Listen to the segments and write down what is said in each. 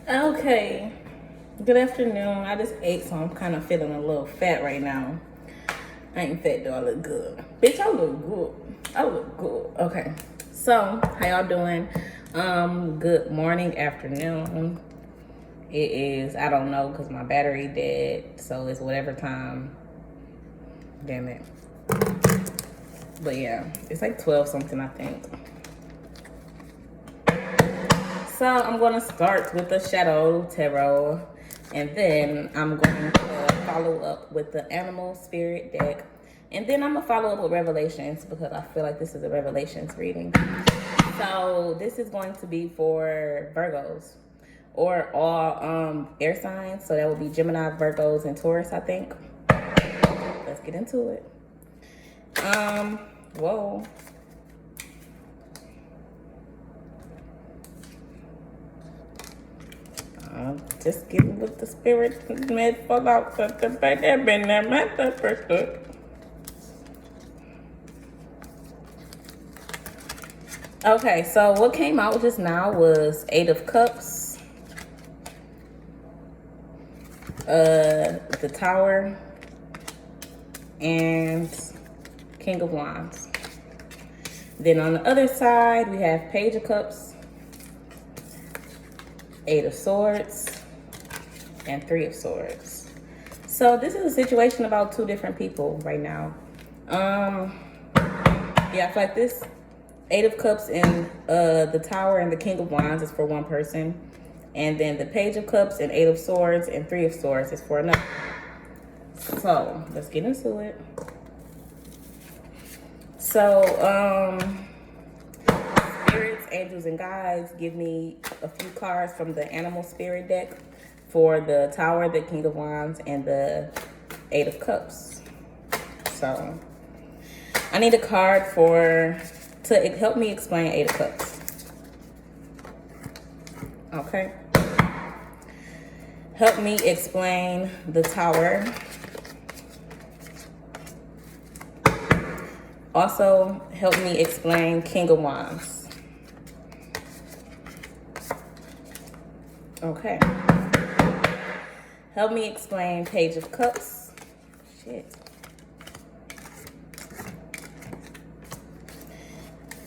Okay, good afternoon. I just ate, so I'm kind of feeling a little fat right now. I ain't fat though, I look good. Bitch, I look good. I look good. Okay, so how y'all doing? Good morning, afternoon. It is, I don't know, because my battery dead, so it's whatever time. Damn it. But yeah, it's like 12 something, I think. So I'm going to start with the Shadow Tarot, and then I'm going to follow up with the Animal Spirit deck, and then I'm going to follow up with Revelations because I feel like this is a Revelations reading. So this is going to be for Virgos or all air signs. So that would be Gemini, Virgos, and Taurus, I think. Let's get into it. Whoa. Just getting with the spirit made fall out. Okay, so what came out just now was Eight of Cups, the Tower, and King of Wands. Then on the other side, we have Page of Cups, Eight of Swords, and Three of Swords. So this is a situation about two different people right now. Yeah, I feel like this Eight of Cups and the Tower and the King of Wands is for one person. And then the Page of Cups and Eight of Swords and Three of Swords is for another. So let's get into it. So, spirits, angels, and guides, give me a few cards from the Animal Spirit deck for the Tower, the King of Wands, and the Eight of Cups. So I need a card to help me explain Eight of Cups. Okay. Help me explain the Tower. Also, help me explain King of Wands. Okay. Help me explain Page of Cups. Shit.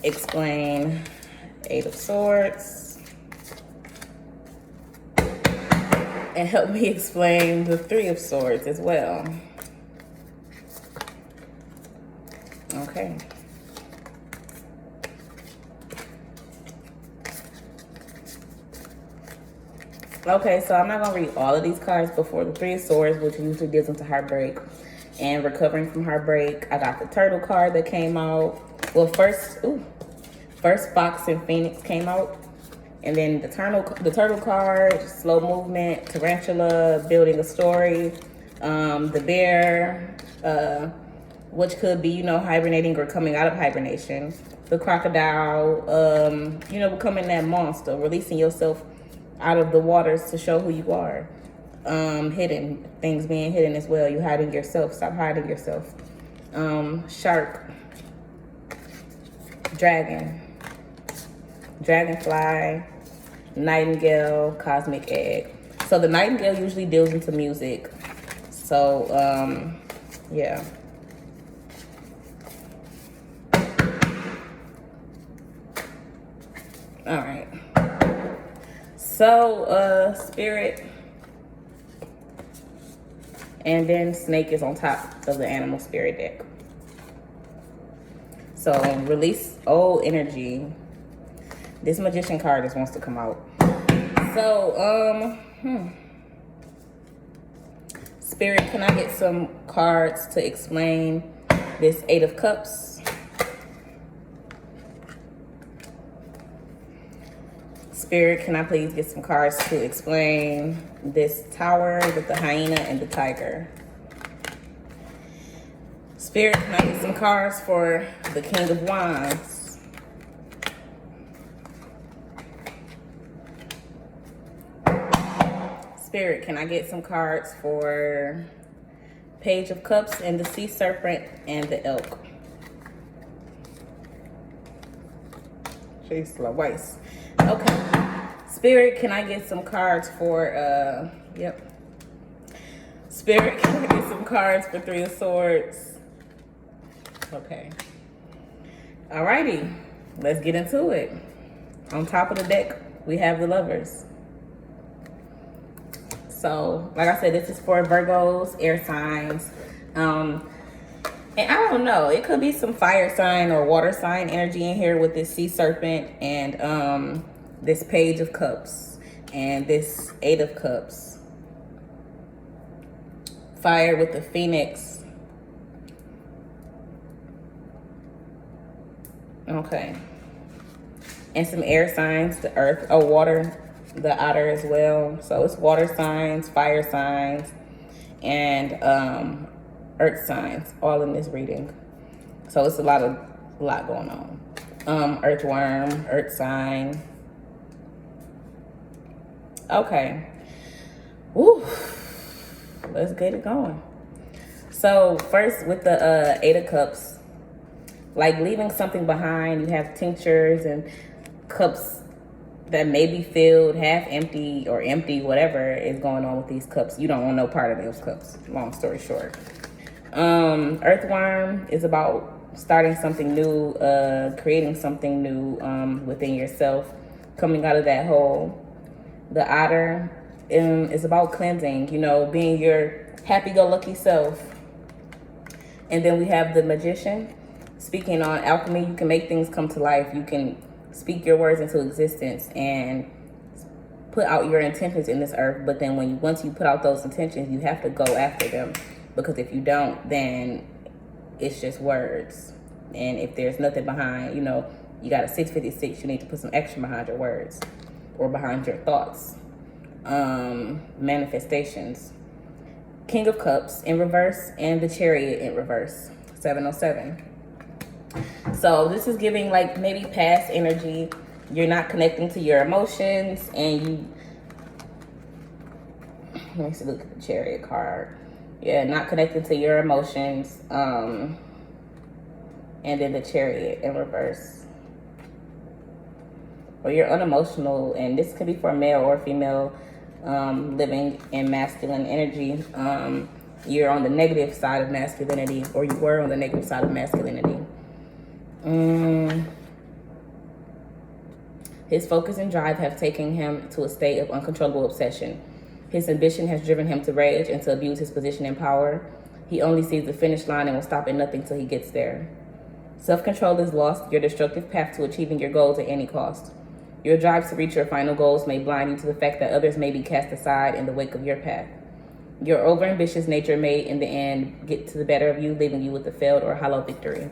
Explain Eight of Swords. And help me explain the Three of Swords as well. Okay. Okay, so I'm not going to read all of these cards before the Three of Swords, which usually deals into heartbreak and recovering from heartbreak. I got the Turtle card that came out. Well, first Fox and Phoenix came out. And then the Turtle card, slow movement, Tarantula, building a story. The Bear, which could be, hibernating or coming out of hibernation. The Crocodile, becoming that monster, releasing yourself out of the waters to show who you are. Hidden, things being hidden as well. You hiding yourself, stop hiding yourself. Shark, Dragon, Dragonfly, Nightingale, Cosmic Egg. So the Nightingale usually deals into music. So, yeah. All right. So, Spirit, and then Snake is on top of the Animal Spirit deck. So, release old energy. This Magician card just wants to come out. So, Spirit, can I get some cards to explain this Eight of Cups? Spirit, can I please get some cards to explain this Tower with the hyena and the tiger? Spirit, can I get some cards for the King of Wands? Spirit, can I get some cards for Page of Cups and the Sea Serpent and the Elk? Chase La Weiss. Okay. Spirit, can I get some cards for, yep. Spirit, can I get some cards for Three of Swords? Okay. Alrighty, let's get into it. On top of the deck, we have the Lovers. So, like I said, this is for Virgos, air signs. And I don't know, it could be some fire sign or water sign energy in here with this sea serpent and this Page of Cups and this Eight of Cups. Fire with the Phoenix. Okay. And some air signs, the Earth, water, the Otter as well. So it's water signs, fire signs, and earth signs all in this reading. So it's a lot going on. Earthworm, earth sign. Okay. Woo. Let's get it going. So first with the Eight of Cups, like leaving something behind. You have tinctures and cups that may be filled, half empty or empty, whatever is going on with these cups. You don't want no part of those cups, long story short. Earthworm is about starting something new, creating something new within yourself, coming out of that hole. The Otter is about cleansing, you know, being your happy-go-lucky self. And then we have the Magician, speaking on alchemy. You can make things come to life. You can speak your words into existence and put out your intentions in this earth. But then once you put out those intentions, you have to go after them. Because if you don't, then it's just words. And if there's nothing behind, you know, you got a 656, you need to put some action behind your words or behind your thoughts. Manifestations. King of Cups in reverse and the Chariot in reverse. 707. So this is giving like maybe past energy. You're not connecting to your emotions and you, let me see, look at the Chariot card. Yeah, not connected to your emotions. And then the Chariot in reverse. Or you're unemotional, and this could be for male or female living in masculine energy. You're on the negative side of masculinity, or you were on the negative side of masculinity. His focus and drive have taken him to a state of uncontrollable obsession. His ambition has driven him to rage and to abuse his position and power. He only sees the finish line and will stop at nothing till he gets there. Self-control is lost, your destructive path to achieving your goals at any cost. Your drive to reach your final goals may blind you to the fact that others may be cast aside in the wake of your path. Your overambitious nature may, in the end, get to the better of you, leaving you with a failed or hollow victory.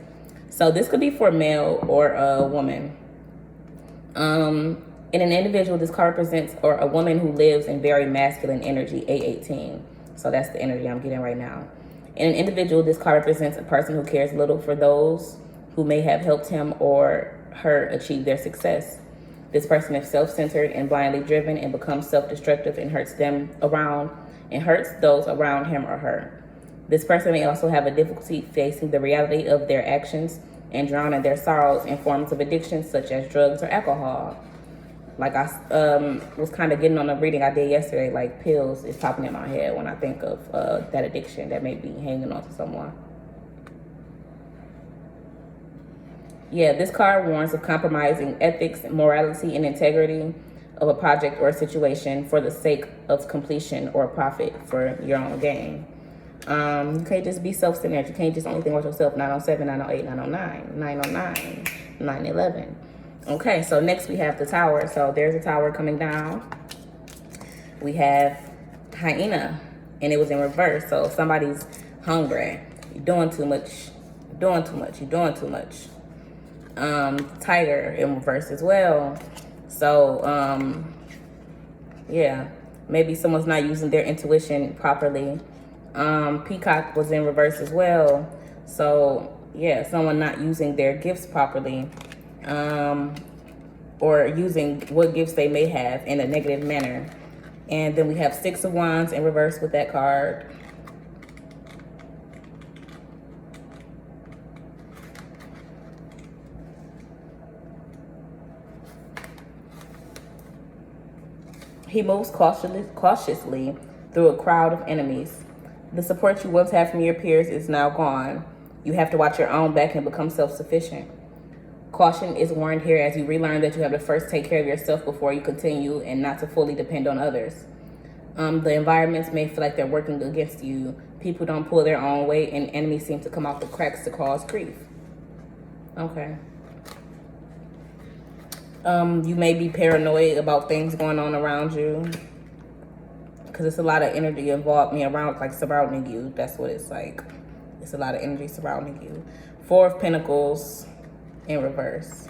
So this could be for a male or a woman. In an individual, this card represents or a woman who lives in very masculine energy, 818. So that's the energy I'm getting right now. In an individual, this card represents a person who cares little for those who may have helped him or her achieve their success. This person is self-centered and blindly driven and becomes self-destructive and hurts those around him or her. This person may also have a difficulty facing the reality of their actions and drown in their sorrows in forms of addictions such as drugs or alcohol. Like I was kind of getting on a reading I did yesterday, like pills is popping in my head when I think of that addiction that may be hanging on to someone. Yeah, this card warns of compromising ethics, morality, and integrity of a project or a situation for the sake of completion or profit for your own gain. You can't just be self-centered. You can't just only think about yourself. 907, 908, 909, 909, 911. Okay, so next we have the Tower. So there's a Tower coming down. We have Hyena, and it was in reverse. So if somebody's hungry, you're doing too much, you're doing too much. Tiger in reverse as well. So yeah, maybe someone's not using their intuition properly. Peacock was in reverse as well. So yeah, someone not using their gifts properly, or using what gifts they may have in a negative manner. And then we have Six of Wands in reverse with that card. He moves cautiously through a crowd of enemies. The support you once had from your peers is now gone. You have to watch your own back and become self-sufficient. Caution is warned here as you relearn that you have to first take care of yourself before you continue and not to fully depend on others. The environments may feel like they're working against you. People don't pull their own weight and enemies seem to come out the cracks to cause grief. Okay. You may be paranoid about things going on around you because it's a lot of energy involved around, like surrounding you. That's what it's like. It's a lot of energy surrounding you. Four of Pentacles in reverse.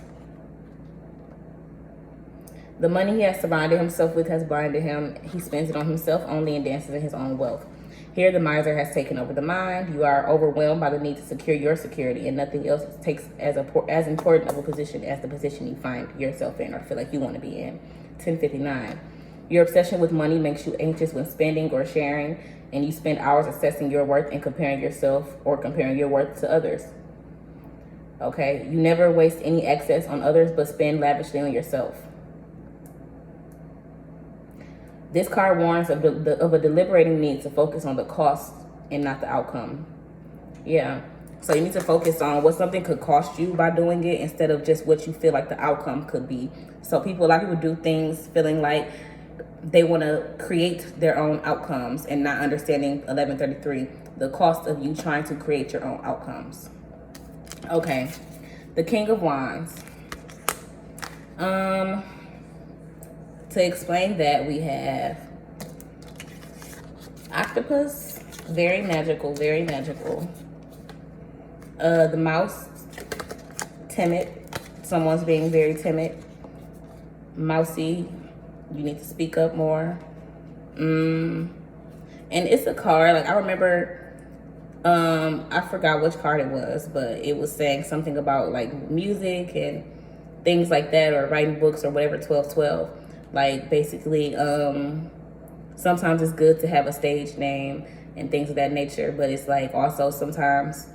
The money he has surrounded himself with has blinded him. He spends it on himself only and dances in his own wealth. Here, the miser has taken over the mind. You are overwhelmed by the need to secure your security, and nothing else takes as important of a position as the position you find yourself in or feel like you want to be in. 1059. Your obsession with money makes you anxious when spending or sharing, and you spend hours assessing your worth and comparing yourself or comparing your worth to others. Okay? You never waste any excess on others, but spend lavishly on yourself. This card warns of a deliberating need to focus on the cost and not the outcome. Yeah. So you need to focus on what something could cost you by doing it instead of just what you feel like the outcome could be. So a lot of people do things feeling like they want to create their own outcomes and not understanding 1133, the cost of you trying to create your own outcomes. Okay. The King of Wands. To explain that, we have octopus, very magical, very magical. The mouse, timid. Someone's being very timid. Mousy, you need to speak up more. And it's a card, like I remember, I forgot which card it was, but it was saying something about like music and things like that, or writing books or whatever, 1212. Like basically, sometimes it's good to have a stage name and things of that nature, but it's like also sometimes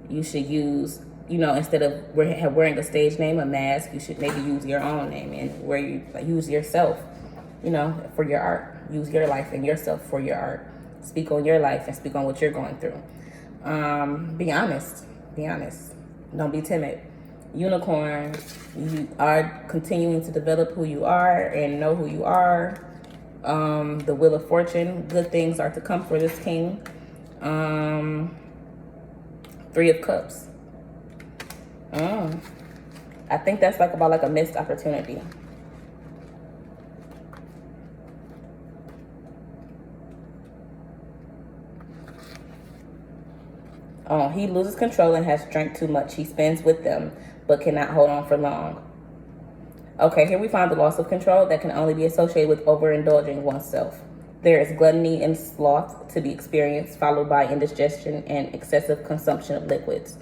you should use, instead of wearing a stage name, a mask, you should maybe use your own name and where you use yourself, for your art. Use your life and yourself for your art. Speak on your life and speak on what you're going through. Be honest. Be honest. Don't be timid. Unicorn, you are continuing to develop who you are and know who you are. The Wheel of Fortune, good things are to come for this king. Three of Cups. I think that's about a missed opportunity. He loses control and has drank too much. He spends with them, but cannot hold on for long. Okay, here we find the loss of control that can only be associated with overindulging oneself. There is gluttony and sloth to be experienced, followed by indigestion and excessive consumption of liquids.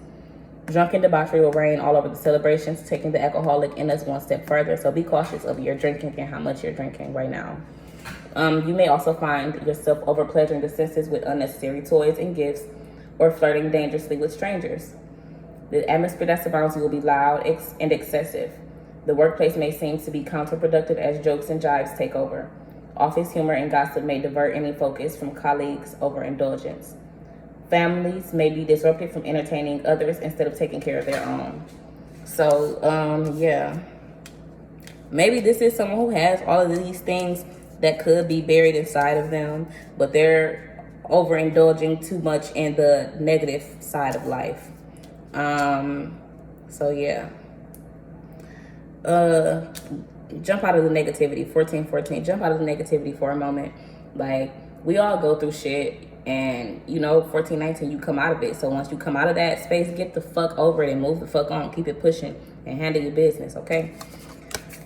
Drunken debauchery will reign all over the celebrations, taking the alcoholic in us one step further. So be cautious of your drinking and how much you're drinking right now. You may also find yourself over-pleasuring the senses with unnecessary toys and gifts, or flirting dangerously with strangers. The atmosphere that surrounds you will be loud and excessive. The workplace may seem to be counterproductive as jokes and jibes take over. Office humor and gossip may divert any focus from colleagues' overindulgence. Families may be disrupted from entertaining others instead of taking care of their own. So, yeah. Maybe this is someone who has all of these things that could be buried inside of them, but they're overindulging too much in the negative side of life. So yeah. Jump out of the negativity. 1414. Jump out of the negativity for a moment. Like, we all go through shit, and 1419, you come out of it. So once you come out of that space, get the fuck over it and move the fuck on. Keep it pushing and handle your business, okay?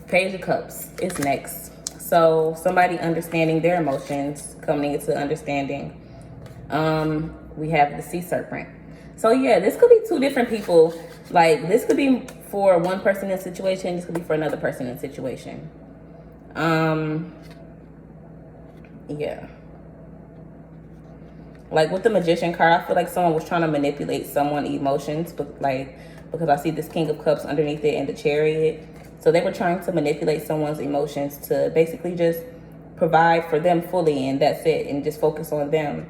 Page of Cups is next. So somebody understanding their emotions, coming into understanding. We have the Sea Serpent. So yeah, this could be two different people. Like, this could be for one person in a situation. This could be for another person in a situation. Yeah. Like with the Magician card, I feel like someone was trying to manipulate someone's emotions, but because I see this King of Cups underneath it and the Chariot. So they were trying to manipulate someone's emotions to basically just provide for them fully, and that's it, and just focus on them.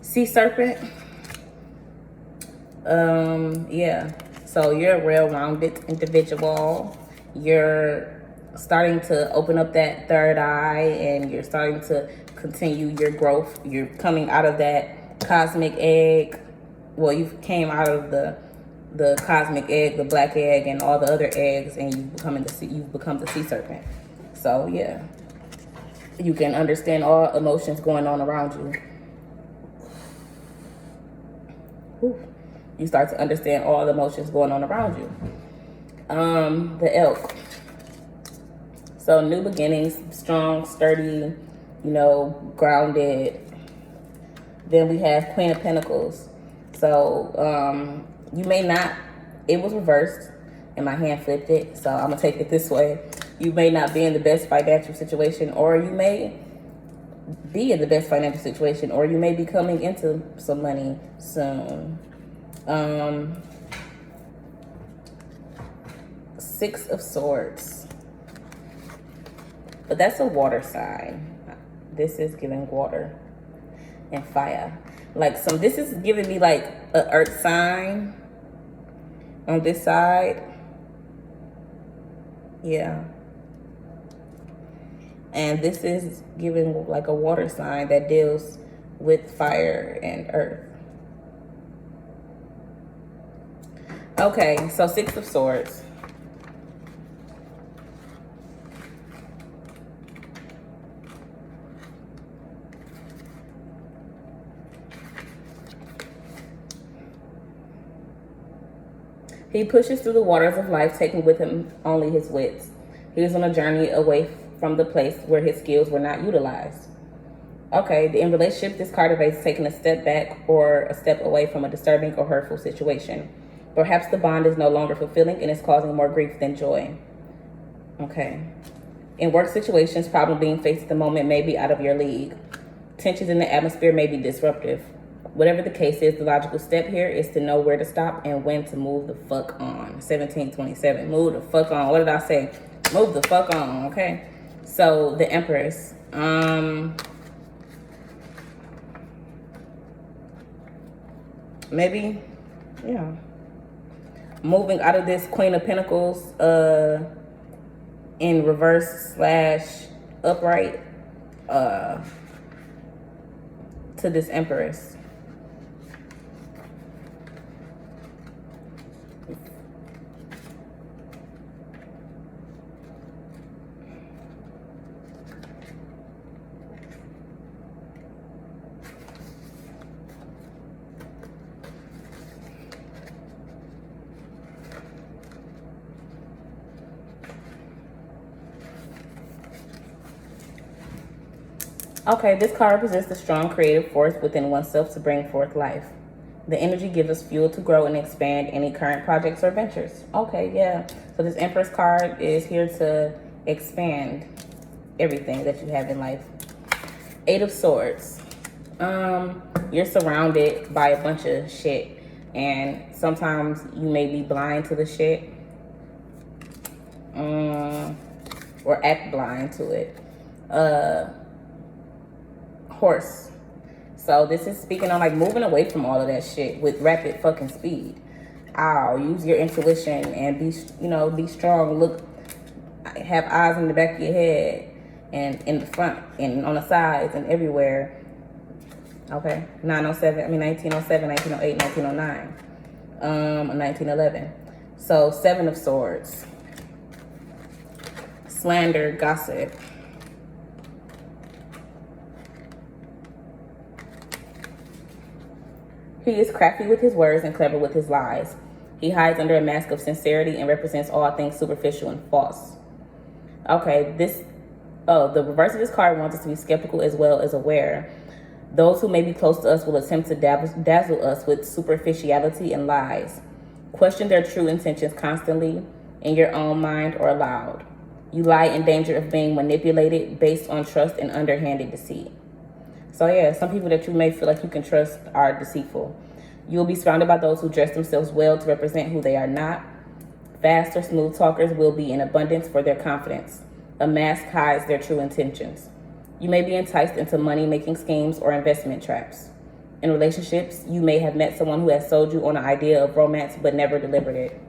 Sea serpent. Yeah. So you're a well-rounded individual. You're starting to open up that third eye, and you're starting to continue your growth. You're coming out of that cosmic egg. Well, you came out of the cosmic egg, the black egg, and all the other eggs, and you've become the sea serpent. So yeah, you can understand all emotions going on around you. Whew. You start to understand all the emotions going on around you. The elk. So new beginnings, strong, sturdy, grounded. Then we have Queen of Pentacles. So you may not, it was reversed and my hand flipped it. So I'm gonna take it this way. You may not be in the best financial situation, or you may be in the best financial situation, or you may be coming into some money soon. Six of Swords. But that's a water sign. This is giving water and fire. This is giving me like an earth sign on this side. Yeah. And this is giving like a water sign that deals with fire and earth. Okay, so Six of Swords. He pushes through the waters of life, taking with him only his wits. He is on a journey away from the place where his skills were not utilized. Okay, in relationship, this card evades taking a step back or a step away from a disturbing or hurtful situation. Perhaps the bond is no longer fulfilling and is causing more grief than joy. Okay. In work situations, problem being faced at the moment may be out of your league. Tensions in the atmosphere may be disruptive. Whatever the case is, the logical step here is to know where to stop and when to move the fuck on. 1727. Move the fuck on. What did I say? Move the fuck on, okay? So, the Empress. Maybe, yeah. Moving out of this Queen of Pentacles in reverse / upright to this Empress. Okay, this card represents the strong creative force within oneself to bring forth life. The energy gives us fuel to grow and expand any current projects or ventures. Okay, yeah. So this Empress card is here to expand everything that you have in life. Eight of Swords. You're surrounded by a bunch of shit, and sometimes you may be blind to the shit, or act blind to it. Horse. So this is speaking on like moving away from all of that shit with rapid fucking speed. Use your intuition and be strong. Look, have eyes in the back of your head and in the front and on the sides and everywhere. Okay, 1907, 1908, 1909, 1911. So 7 of Swords. Slander, gossip. He is crafty with his words and clever with his lies. He hides under a mask of sincerity and represents all things superficial and false. Okay, the reverse of this card wants us to be skeptical as well as aware. Those who may be close to us will attempt to dazzle us with superficiality and lies. Question their true intentions constantly in your own mind or aloud. You lie in danger of being manipulated based on trust and underhanded deceit. So yeah, some people that you may feel like you can trust are deceitful. You will be surrounded by those who dress themselves well to represent who they are not. Fast or smooth talkers will be in abundance for their confidence. A mask hides their true intentions. You may be enticed into money-making schemes or investment traps. In relationships, you may have met someone who has sold you on an idea of romance but never delivered it.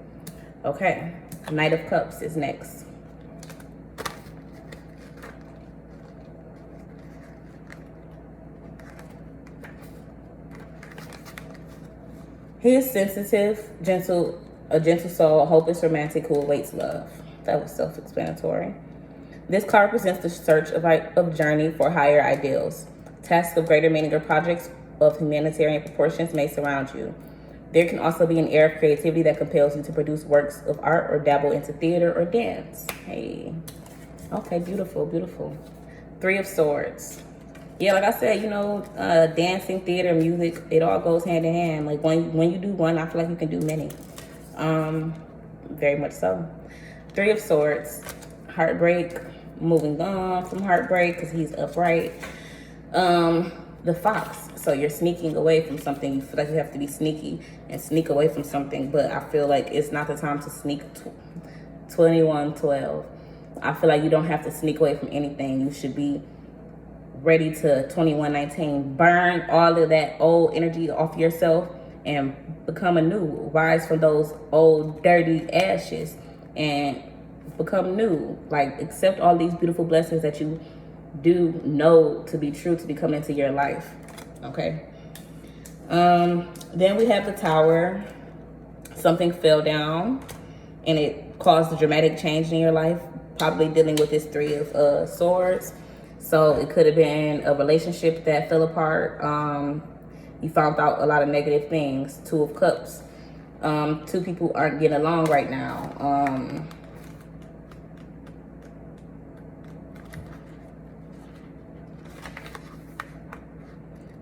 Okay, Knight of Cups is next. He is sensitive, gentle, a gentle soul, a hopeless romantic who awaits love. That was self-explanatory. This card presents the search of journey for higher ideals. Tasks of greater meaning or projects of humanitarian proportions may surround you. There can also be an air of creativity that compels you to produce works of art or dabble into theater or dance. Hey. Okay, beautiful, beautiful. Three of Swords. Yeah, like I said, you know, dancing, theater, music, it all goes hand in hand. Like when you do one, I feel like you can do many. Very much so. Three of Swords. Heartbreak. Moving on from heartbreak because he's upright. The Fox. So you're sneaking away from something. You feel like you have to be sneaky and sneak away from something. But I feel like it's not the time to sneak. 21-12. I feel like you don't have to sneak away from anything. You should be ready to 21-19. Burn all of that old energy off yourself and become anew. Rise from those old dirty ashes and become new. Like, accept all these beautiful blessings that you do know to be true to be coming into your life. Okay. Then we have the Tower. Something fell down and it caused a dramatic change in your life. Probably dealing with this Three of Swords. So it could have been a relationship that fell apart. You found out a lot of negative things. Two of Cups. Two people aren't getting along right now.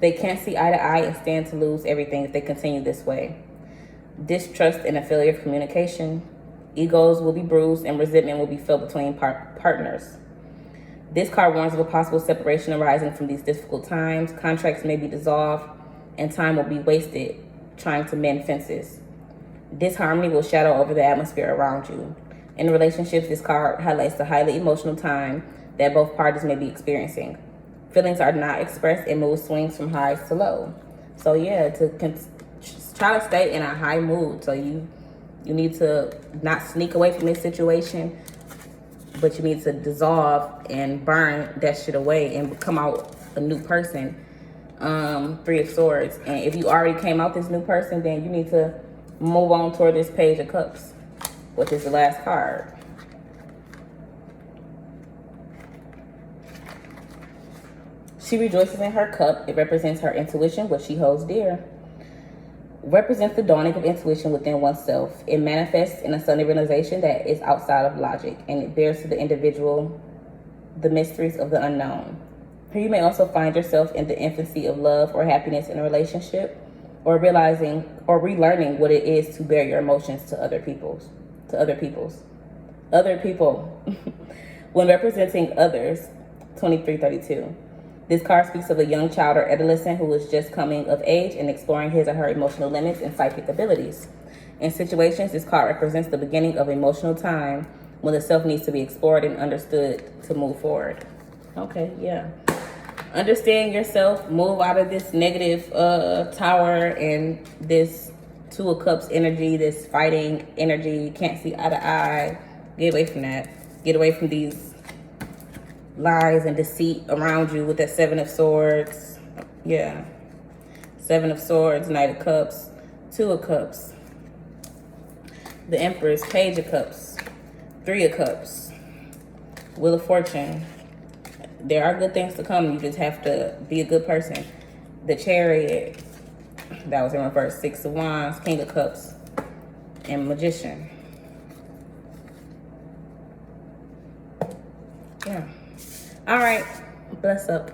They can't see eye to eye and stand to lose everything if they continue this way. Distrust and a failure of communication. Egos will be bruised and resentment will be felt between partners. This card warns of a possible separation arising from these difficult times. Contracts may be dissolved and time will be wasted trying to mend fences. Disharmony will shadow over the atmosphere around you. In relationships, this card highlights the highly emotional time that both parties may be experiencing. Feelings are not expressed and mood swings from highs to low. So yeah, try to stay in a high mood. So you need to not sneak away from this situation, but you need to dissolve and burn that shit away and come out a new person. Three of Swords. And if you already came out this new person, then you need to move on toward this Page of Cups, which is the last card. She rejoices in her cup. It represents her intuition, what she holds dear. Represents the dawning of intuition within oneself. It manifests in a sudden realization that is outside of logic, and it bears to the individual the mysteries of the unknown. Here you may also find yourself in the infancy of love or happiness in a relationship, or realizing or relearning what it is to bear your emotions to other people. When representing others, 2332. This card speaks of a young child or adolescent who is just coming of age and exploring his or her emotional limits and psychic abilities. In situations, this card represents the beginning of emotional time when the self needs to be explored and understood to move forward. Okay, yeah. Understand yourself, move out of this negative Tower and this Two of Cups energy, this fighting energy, can't see eye to eye. Get away from that. Get away from these lies and deceit around you with that Seven of Swords. Yeah. Seven of Swords, Knight of Cups, Two of Cups. The Empress, Page of Cups, Three of Cups, Wheel of Fortune. There are good things to come. You just have to be a good person. The Chariot, that was in reverse. Six of Wands, King of Cups, and Magician. Yeah. All right. Bless up.